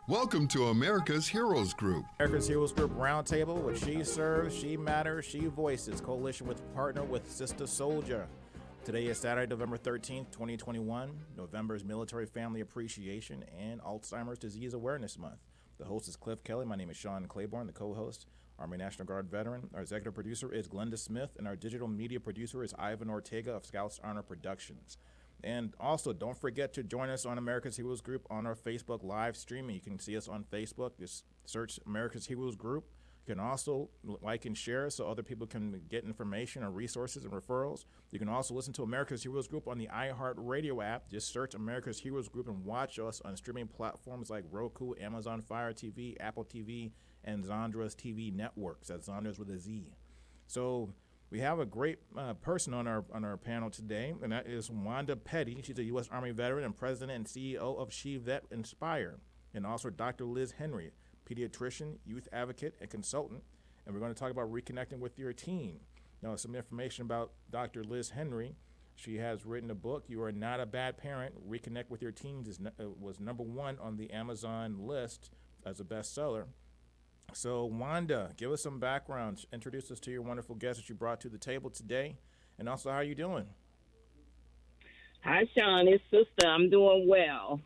Welcome to America's Heroes Group. America's Heroes Group Roundtable, which she serves, she matters, she voices. Coalition with Partner with Sistah Soldier. Today is Saturday, November 13th, 2021. November is Military Family Appreciation and Alzheimer's Disease Awareness Month. The host is Kelley. My name is Sean Claiborne, the co-host, Army National Guard veteran. Our executive producer is Glenda Smith, and our digital media producer is Ivan Ortega of Scouts Honor Productions. And also, don't forget to join us on America's Heroes Group on our Facebook live streaming. You can see us on Facebook. Just search America's Heroes Group. You can also like and share so other people can get information and resources and referrals. You can also listen to America's Heroes Group on the iHeartRadio app. Just search America's Heroes Group and watch us on streaming platforms like Roku, Amazon Fire TV, Apple TV, and Zondra's TV networks. That's Zondra's with a Z. So we have a great person on our panel today, and that is Wanda Petty. She's a U.S. Army veteran and president and CEO of She Vet Inspire, and also Dr. Liz Henry, pediatrician, youth advocate, and consultant. And we're going to talk about reconnecting with your teen. Now, some information about Dr. Liz Henry. She has written a book, You Are Not a Bad Parent. Reconnect with Your Teens was #1 on the Amazon list as a bestseller. So, Wanda, give us some background. Introduce us to your wonderful guest that you brought to the table today. And also, how are you doing? Hi, Sean. It's Sister. I'm doing well.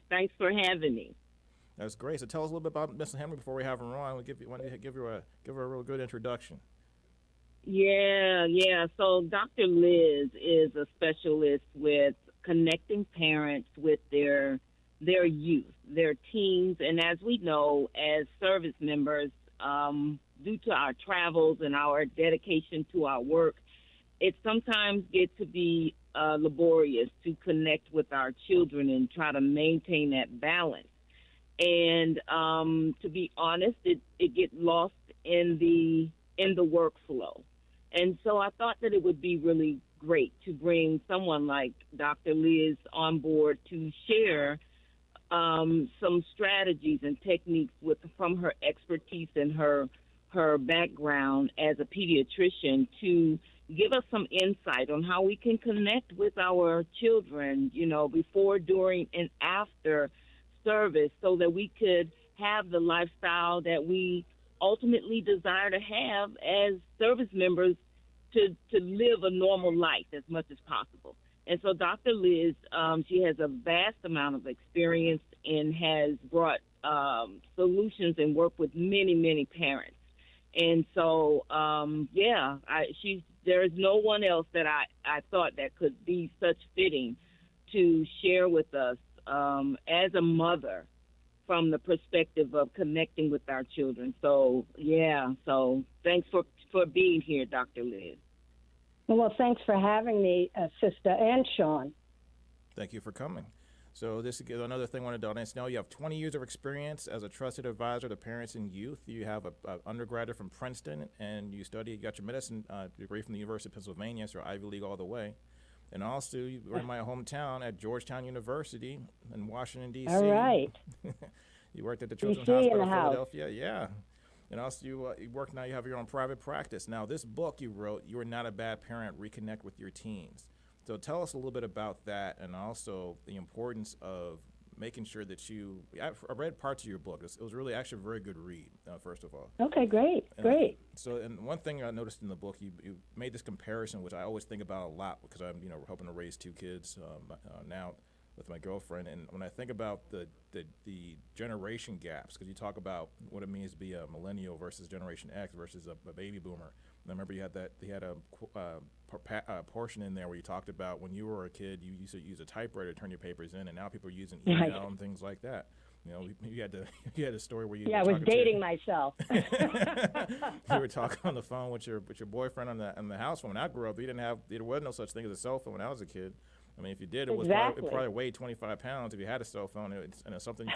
Thanks for having me. That's great. So tell us a little bit about Miss Henry before we have her on. We'll give her a real good introduction. Yeah. So Dr. Liz is a specialist with connecting parents with their youth, their teens, and as we know, as service members, due to our travels and our dedication to our work, it sometimes gets to be laborious to connect with our children and try to maintain that balance. And to be honest, it gets lost in the workflow. And so I thought that it would be really great to bring someone like Dr. Liz on board to share some strategies and techniques from her expertise and her background as a pediatrician to give us some insight on how we can connect with our children, before, during, and after service so that we could have the lifestyle that we ultimately desire to have as service members to live a normal life as much as possible. And so Dr. Liz, she has a vast amount of experience and has brought solutions and worked with many, many parents. And so, there is no one else that I thought that could be such fitting to share with us as a mother from the perspective of connecting with our children. So thanks for being here, Dr. Liz. Well, thanks for having me, Sister and Sean. Thank you for coming. So this is another thing I wanted to audience know. You have 20 years of experience as a trusted advisor to parents and youth. You have an undergraduate from Princeton, and you got your medicine degree from the University of Pennsylvania, so Ivy League all the way. And also, you were in my hometown at Georgetown University in Washington, D.C. All right. You worked at the Children's DC Hospital in of the house. Philadelphia. Yeah. And also, you work now, you have your own private practice. Now, this book you wrote, You Are Not a Bad Parent, Reconnect with Your Teens. So tell us a little bit about that and also the importance of making sure that I read parts of your book. It was really actually a very good read, first of all. Okay, great. So, and one thing I noticed in the book, you made this comparison, which I always think about a lot because I'm, helping to raise 2 kids now with my girlfriend. And when I think about the generation gaps, because you talk about what it means to be a millennial versus Generation X versus a baby boomer. And I remember you had a portion in there where you talked about when you were a kid, you used to use a typewriter to turn your papers in, and now people are using email and things like that. You had a story where you. Yeah, I was dating myself. You were talking on the phone with your boyfriend on the house phone. When I grew up, there wasn't no such thing as a cell phone when I was a kid. I mean, if you did, it probably weighed 25 pounds. If you had a cell phone, and it's something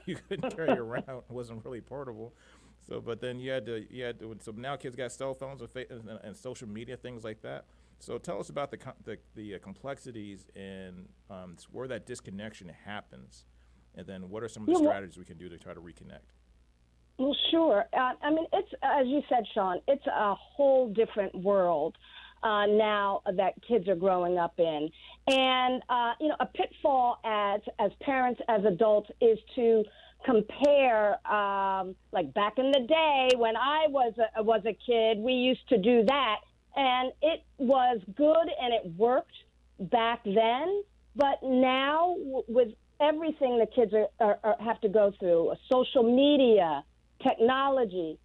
you couldn't carry around. It wasn't really portable. So, but then you had to. So now kids got cell phones and social media, things like that. So tell us about the complexities and where that disconnection happens, and then what are some of the strategies we can do to try to reconnect? Well, sure. It's, as you said, Sean, it's a whole different world now that kids are growing up in. And, a pitfall as parents, as adults, is to compare, like back in the day when I was a kid, we used to do that. And it was good and it worked back then. But now with everything the kids have to go through, social media, technology,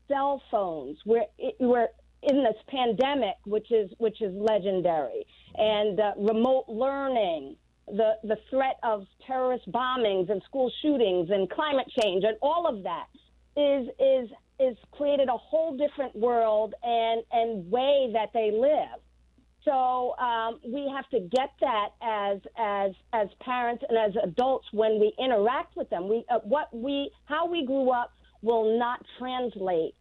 cell phones, we're in this pandemic, which is legendary, and remote learning, the threat of terrorist bombings and school shootings and climate change and all of that is created a whole different world and way that they live. So we have to get that as parents and as adults when we interact with them. How we grew up will not translate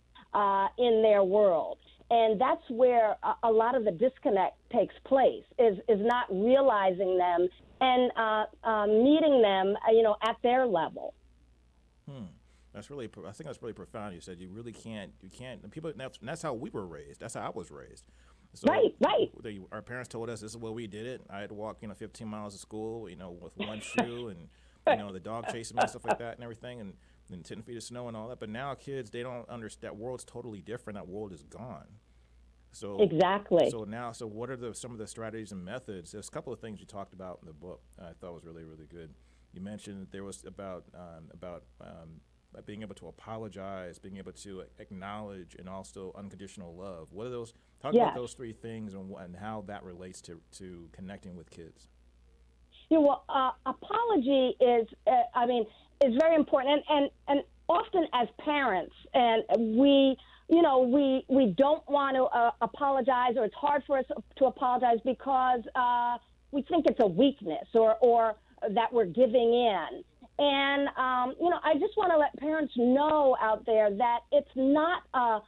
in their world. And that's where a lot of the disconnect takes place, is not realizing them and meeting them, at their level. I think that's really profound. You said you can't, people, that's how we were raised. That's how I was raised. So right. Our parents told us this is what we did it. I had to walk, 15 miles to school, with one shoe and, the dog chasing me and stuff like that and everything. And 10 feet of snow and all that. But now kids, they don't understand. That world's totally different. That world is gone. So exactly. So what are some of the strategies and methods? There's a couple of things you talked about in the book I thought was really, really good. You mentioned that there was about being able to apologize, being able to acknowledge, and also unconditional love. What are those? Talk about those three things and how that relates to connecting with kids. Apology is very important, and often as parents, and we don't want to apologize, or it's hard for us to apologize because we think it's a weakness or that we're giving in. And I just want to let parents know out there that it's not a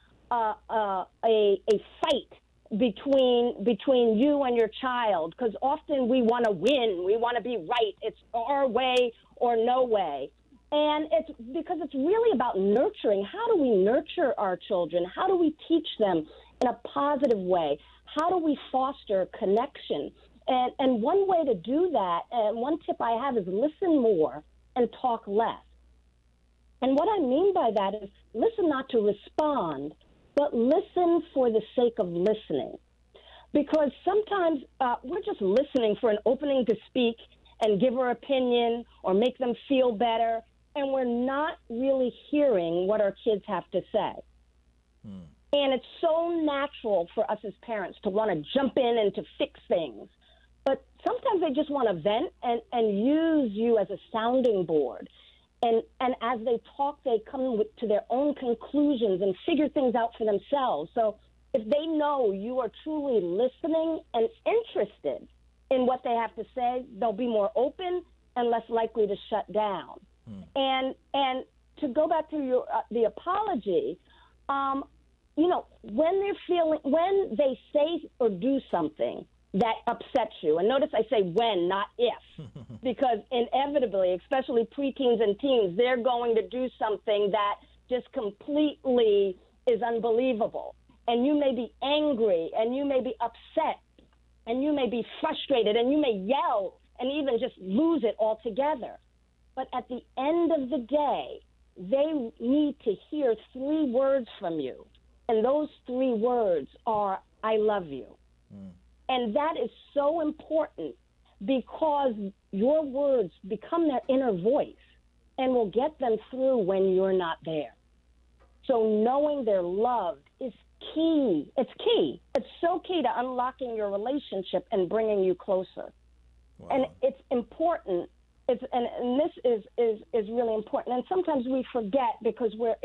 fight between you and your child, because often we want to win, we want to be right, it's our way or no way. And it's because it's really about nurturing. How do we nurture our children? How do we teach them in a positive way? How do we foster connection? And one way to do that, and one tip I have, is listen more and talk less. And what I mean by that is listen not to respond, but listen for the sake of listening. Because sometimes we're just listening for an opening to speak and give our opinion or make them feel better, and we're not really hearing what our kids have to say. And it's so natural for us as parents to want to jump in and to fix things. But sometimes they just want to vent and use you as a sounding board. And as they talk, they come to their own conclusions and figure things out for themselves. So if they know you are truly listening and interested in what they have to say, they'll be more open and less likely to shut down. And to go back to the apology, when they say or do something that upsets you, and notice I say when, not if, because inevitably, especially preteens and teens, they're going to do something that just completely is unbelievable. And you may be angry, and you may be upset, and you may be frustrated, and you may yell and even just lose it altogether. But at the end of the day, they need to hear 3 words from you. And those 3 words are, I love you. And that is so important, because your words become their inner voice and will get them through when you're not there. So knowing they're loved is key. It's key. It's so key to unlocking your relationship and bringing you closer. Wow. And it's important. And this is really important. And sometimes we forget because we're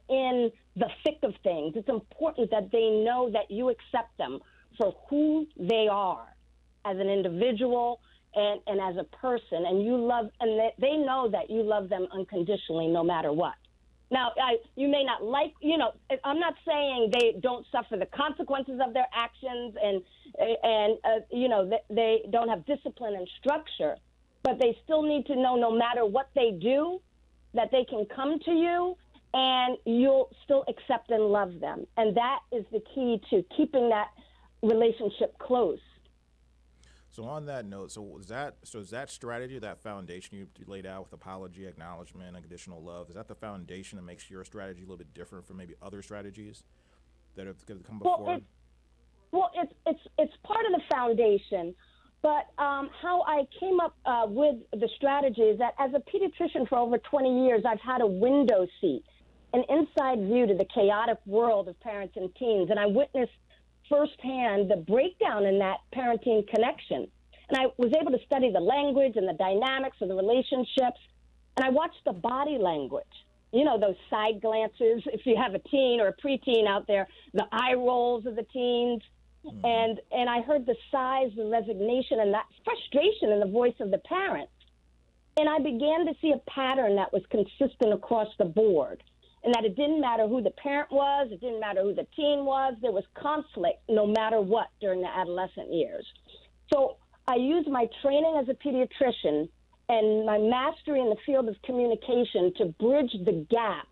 in the thick of things. It's important that they know that you accept them for who they are as an individual and as a person, and you love, and they know that you love them unconditionally no matter what. Now, you may not like, I'm not saying they don't suffer the consequences of their actions and they don't have discipline and structure, but they still need to know no matter what they do, that they can come to you and you'll still accept and love them. And that is the key to keeping that relationship close. So on that note, is that strategy, that foundation you laid out with apology, acknowledgement, unconditional love, is that the foundation that makes your strategy a little bit different from maybe other strategies that have come before? It's part of the foundation, but how I came up with the strategy is that as a pediatrician for over 20 years, I've had a window seat, an inside view to the chaotic world of parents and teens, and I witnessed firsthand the breakdown in that parenting connection. And I was able to study the language and the dynamics of the relationships, and I watched the body language. You know, those side glances, if you have a teen or a preteen out there, the eye rolls of the teens. And I heard the sighs, the resignation, and that frustration in the voice of the parents. And I began to see a pattern that was consistent across the board, and that it didn't matter who the parent was, it didn't matter who the teen was, there was conflict no matter what during the adolescent years. So I used my training as a pediatrician and my mastery in the field of communication to bridge the gap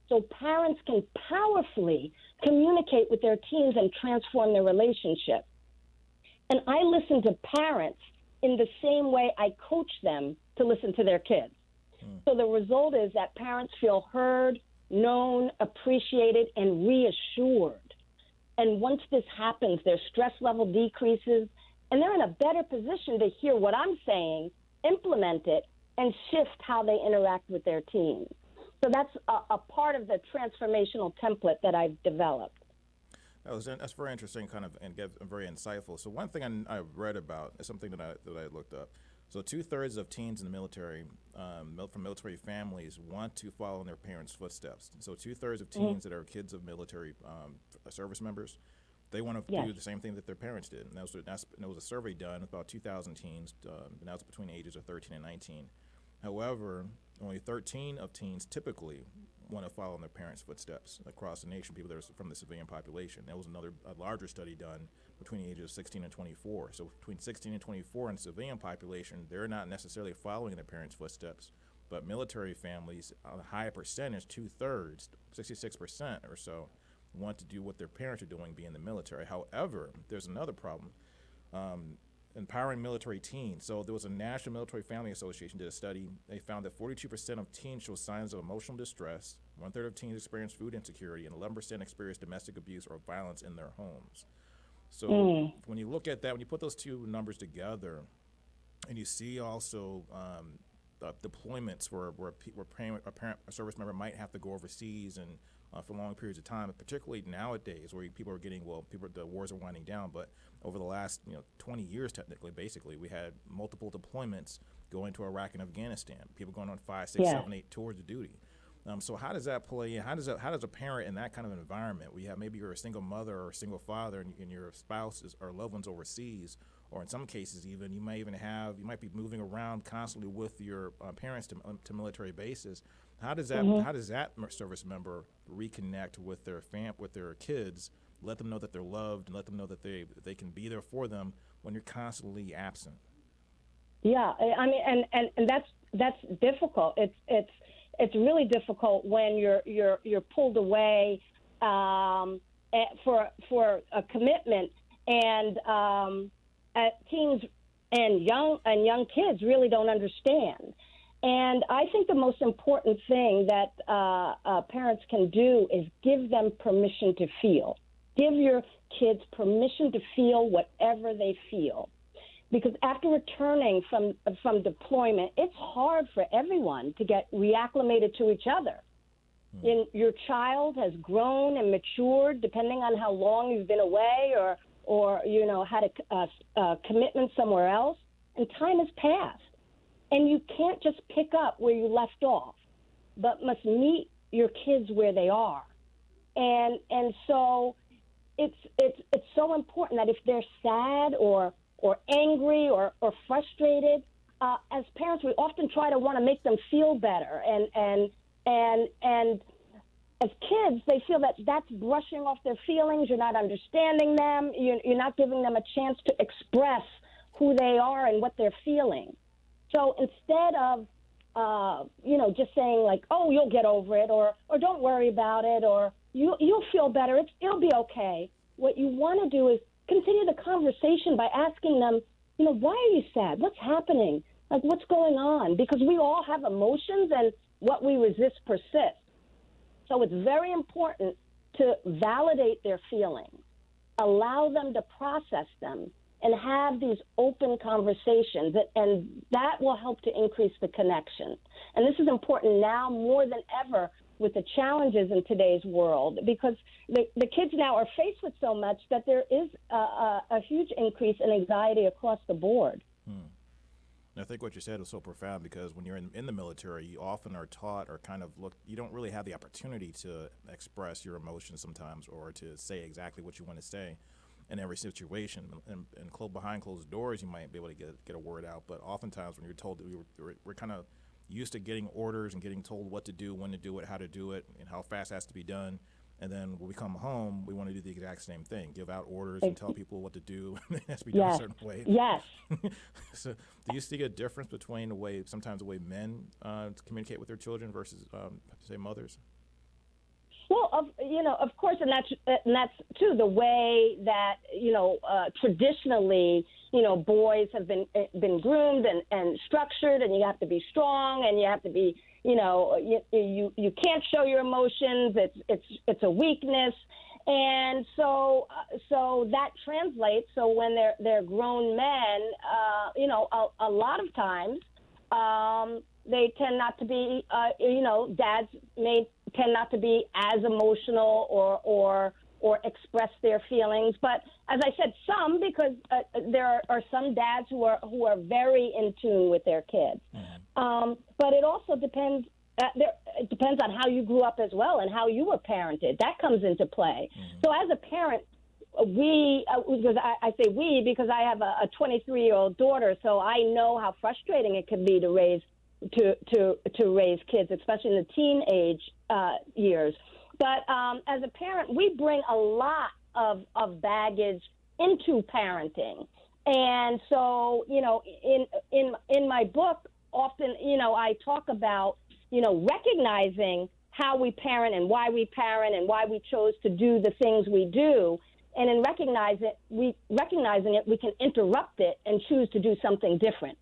so parents can powerfully communicate with their teens and transform their relationship. And I listen to parents in the same way I coach them to listen to their kids. So the result is that parents feel heard, known, appreciated, and reassured. And once this happens, their stress level decreases, and they're in a better position to hear what I'm saying, implement it, and shift how they interact with their teens. So that's a part of the transformational template that I've developed. That's very interesting, and very insightful. So one thing I read about is something that I looked up. So 2/3 of teens in the military, from military families, want to follow in their parents' footsteps. So 2/3 of teens that are kids of military service members, they want to do the same thing that their parents did. And there was a survey done with about 2,000 teens, and that was between the ages of 13 and 19. However, only 13 of teens typically want to follow in their parents' footsteps across the nation, people that are from the civilian population. There was a larger study done between the ages of 16 and 24. So between 16 and 24 in the civilian population, they're not necessarily following in their parents' footsteps. But military families, a high percentage, 2/3, 66% or so, want to do what their parents are doing, be in the military. However, there's another problem. Empowering military teens. So there was a National Military Family Association did a study. They found that 42% of teens show signs of emotional distress, 1/3 of teens experience food insecurity, and 11% experience domestic abuse or violence in their homes. So when you look at that, when you put those two numbers together, and you see also deployments where a service member might have to go overseas and for long periods of time, particularly nowadays where people are getting, the wars are winding down, but over the last 20 years, technically, basically, we had multiple deployments going to Iraq and Afghanistan, people going on 5, 6, 7, 8 tours of duty. So how does that play in? How does a parent in that kind of environment, where you have maybe you're a single mother or a single father and your spouse or loved ones overseas, or in some cases even you might be moving around constantly with your parents to military bases. How does that service member reconnect with their kids, let them know that they're loved, and let them know that they can be there for them when you're constantly absent? Yeah, I mean, and that's difficult. It's really difficult when you're pulled away for a commitment, and teens and young kids really don't understand. And I think the most important thing that parents can do is give them permission to feel. Give your kids permission to feel whatever they feel. Because after returning from deployment, it's hard for everyone to get reacclimated to each other. Your child has grown and matured depending on how long you've been away or had a commitment somewhere else, and time has passed. And you can't just pick up where you left off, but must meet your kids where they are. And so it's so important that if they're sad or angry or frustrated, as parents, we often try to want to make them feel better. And as kids, they feel that that's brushing off their feelings. You're not understanding them. You're not giving them a chance to express who they are and what they're feeling. So instead of, just saying like, oh, you'll get over it, or don't worry about it, or you'll feel better, it'll be okay. What you want to do is continue the conversation by asking them, why are you sad? What's happening? Like, what's going on? Because we all have emotions, and what we resist persists. So it's very important to validate their feelings, allow them to process them, and have these open conversations, and that will help to increase the connection. And this is important now more than ever with the challenges in today's world, because the kids now are faced with so much that there is a huge increase in anxiety across the board. I think what you said was so profound, because when you're in the military, you often are taught or kind of you don't really have the opportunity to express your emotions sometimes, or to say exactly what you want to say in every situation. And behind closed doors, you might be able to get a word out, but oftentimes when you're told that we're kind of used to getting orders and getting told what to do, when to do it, how to do it, and how fast it has to be done. And then when we come home, we want to do the exact same thing, give out orders and tell people what to do. It has to be done a certain way. Yes. So do you see a difference between sometimes the way men communicate with their children versus, say, mothers? Well, of course, and that's too the way that traditionally, boys have been groomed and structured, and you have to be strong, and you have to be, you can't show your emotions. It's a weakness, and so that translates. So when they're grown men, a lot of times they tend not to be, dads may tend not to be as emotional or express their feelings. But as I said, some, because there are some dads who are very in tune with their kids. Mm-hmm. But it also depends. It depends on how you grew up as well and how you were parented. That comes into play. Mm-hmm. So as a parent, because I say we because I have a 23-year-old daughter, so I know how frustrating it can be to raise kids, especially in the teenage years. But as a parent, we bring a lot of baggage into parenting. And so, in my book, often, I talk about, recognizing how we parent and why we chose to do the things we do. And in recognizing it, we can interrupt it and choose to do something different.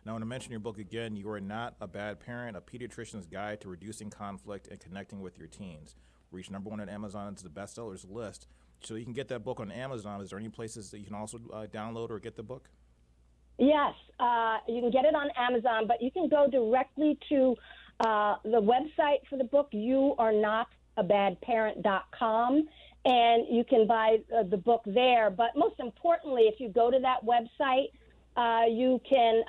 Now, I want to mention your book again, You Are Not a Bad Parent, A Pediatrician's Guide to Reducing Conflict and Connecting with Your Teens. Reached #1 on Amazon's the bestsellers list. So you can get that book on Amazon. Is there any places that you can also download or get the book? Yes, you can get it on Amazon, but you can go directly to the website for the book, youarenotbadparent.com, and you can buy the book there. But most importantly, if you go to that website, you can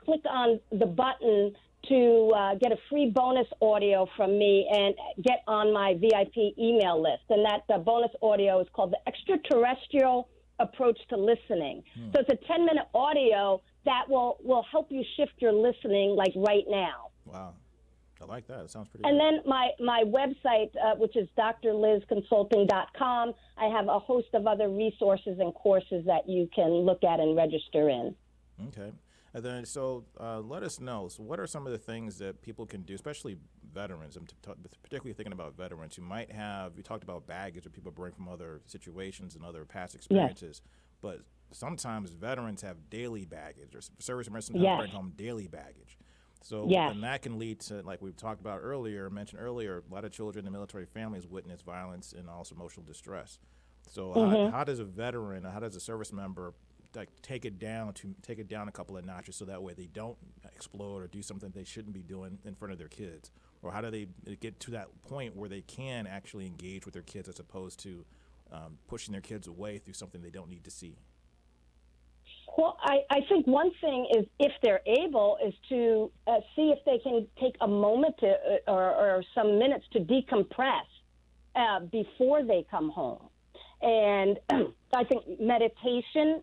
click on the button to get a free bonus audio from me and get on my VIP email list. And that bonus audio is called The Extraterrestrial Approach to Listening. So it's a 10-minute audio that will help you shift your listening like right now. Wow. I like that. It sounds pretty And good. then my website, which is drlizconsulting.com, I have a host of other resources and courses that you can look at and register in. Okay. And then, so let us know. So what are some of the things that people can do, especially veterans? I'm particularly thinking about veterans who might have, you talked about baggage that people bring from other situations and other past experiences, yes. But sometimes veterans have daily baggage, or service members sometimes yes. bring home daily baggage. So yes. and that can lead to, like we've talked about earlier, mentioned earlier, a lot of children in military families witness violence and also emotional distress. So how does a veteran, how does a service member take it down a couple of notches so that way they don't explode or do something they shouldn't be doing in front of their kids? Or how do they get to that point where they can actually engage with their kids as opposed to pushing their kids away through something they don't need to see? Well, I think one thing is, if they're able, is to see if they can take a moment or some minutes to decompress before they come home. And I think meditation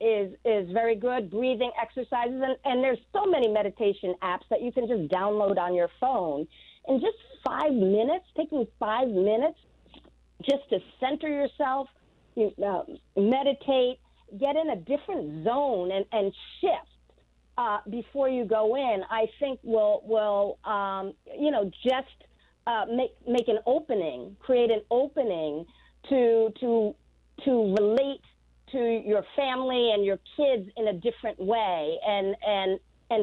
is very good, breathing exercises, and there's so many meditation apps that you can just download on your phone. And just 5 minutes, taking 5 minutes just to center yourself, meditate, get in a different zone and shift before you go in, I think will just make an opening, create an opening to to relate to your family and your kids in a different way, and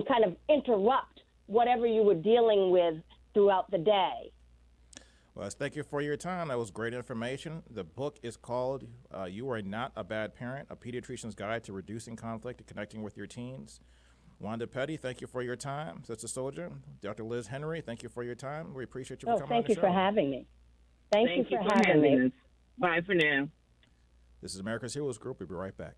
kind of interrupt whatever you were dealing with throughout the day. Well, thank you for your time. That was great information. The book is called You Are Not a Bad Parent, A Pediatrician's Guide to Reducing Conflict and Connecting with Your Teens. Wanda Petty, thank you for your time. Sister Soldier, Dr. Liz Henry, thank you for your time. We appreciate you for coming on the show. Thank you for having me. Thank you for having me. Bye for now. This is America's Heroes Group. We'll be right back.